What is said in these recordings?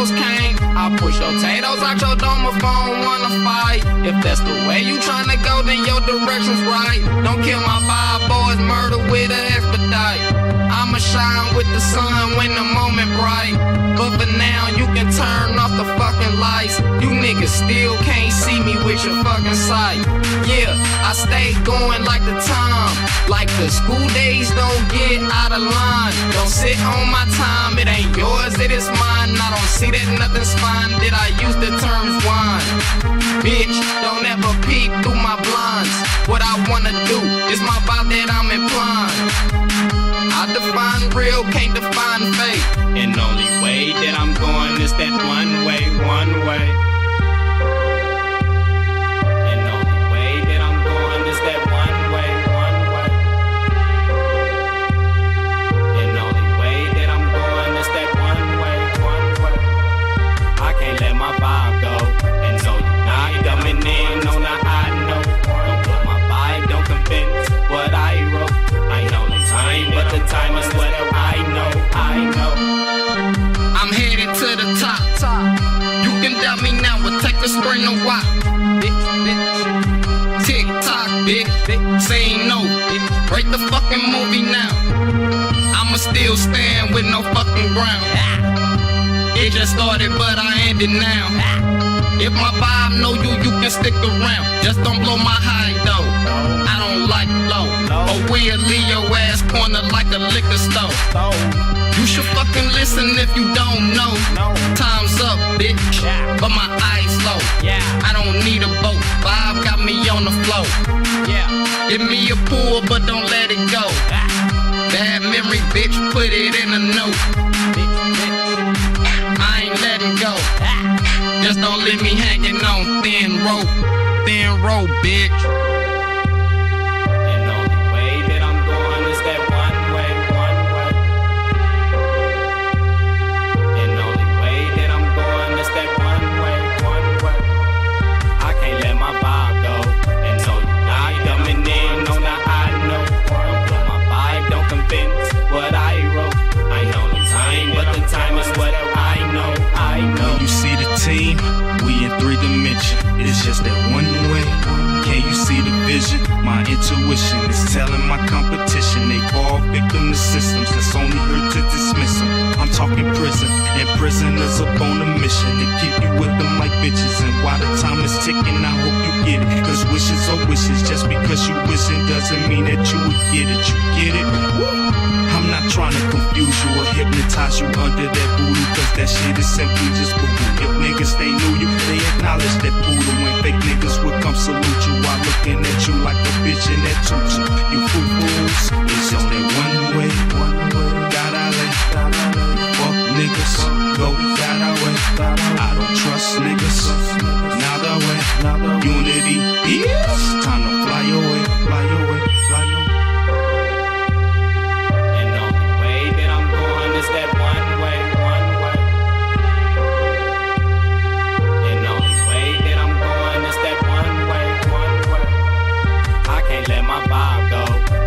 potatoes came, I push your potatoes out your dome if I don't wanna fight. If that's the way you tryna go, then your direction's right. Don't kill my vibe, boys, murder with an expedite. I'ma shine with the sun when the moment bright. But for now, you can turn off the fucking lights. You niggas still can't see me with your fucking sight. Yeah, I stay going like the time. Like the school days, don't get out of line. Don't sit on my time, it ain't yours, it is mine. I don't see that nothing's fine. Did I use the terms wine? Bitch, don't ever peek through my blinds. What I wanna do is my vibe that I'm implying. I define real, can't define fake. And the only way that I'm going is that one way, one way. And the only way that I'm going is that one way, one way. And the only way that I'm going is that one way, one way. I can't let my vibe go. And no, you're not coming in on the I know. Don't put my vibe, don't convince what I wrote. I know the time, but the time is what I know, I know. I'm headed to the top. You can doubt me now, but take the spring to walk. Tick tock, bitch. Say no, break the fucking movie now. I'ma still stand with no fucking ground. It just started, but I ended now. If my vibe know you, you can stick around. Just don't blow my high though. I don't like low. Or we'll leave your ass corner like a liquor store. You should fucking listen if you don't know. Time's up, bitch, but my eyes low. I don't need a boat. Vibe got me on the floor. Give me a pool, but don't let it go. Bad memory, bitch, put it in a note. I ain't letting go. Just don't leave me hanging on thin rope, bitch. And the only way that I'm going is that one way, one way. And the only way that I'm going is that one way, one way. I can't let my vibe go. And no, you're not coming in on the I know. Don't put my vibe, don't convince what I wrote. I know the time, but the time is what I know, I know. When you see the team, we in 3 dimensions. It's just that one way. Can you see the vision? My intuition is telling my competition they fall victim to systems that's only here to dismiss them. I'm talking prison, and prisoners up on a mission to keep you with them like bitches. And while the time is ticking, I hope you get it. Cause wishes are wishes. Just because you wishing doesn't mean that you would get it. You get it? I'm not trying to confuse you or hypnotize you under that voodoo, cause that shit is simply just voodoo. If niggas they knew you, they acknowledge that voodoo. When fake niggas would come salute you while looking at you like a bitch in that tutu. You fools, it's just that one way. Gotta let fuck niggas go that way. I don't trust niggas. Now the way unity is time to fly away, fly away, fly away. That one way, one way. And the only way that I'm going is that one way, one way. I can't let my vibe go.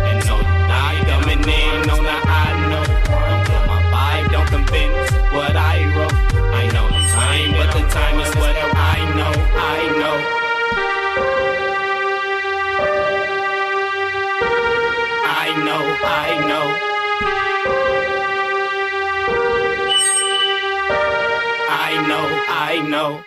And no, you're not coming in on the I know. Don't put my vibe, don't convince what I wrote. I know the time, but the time is what I know, I know. I know, I know. I know.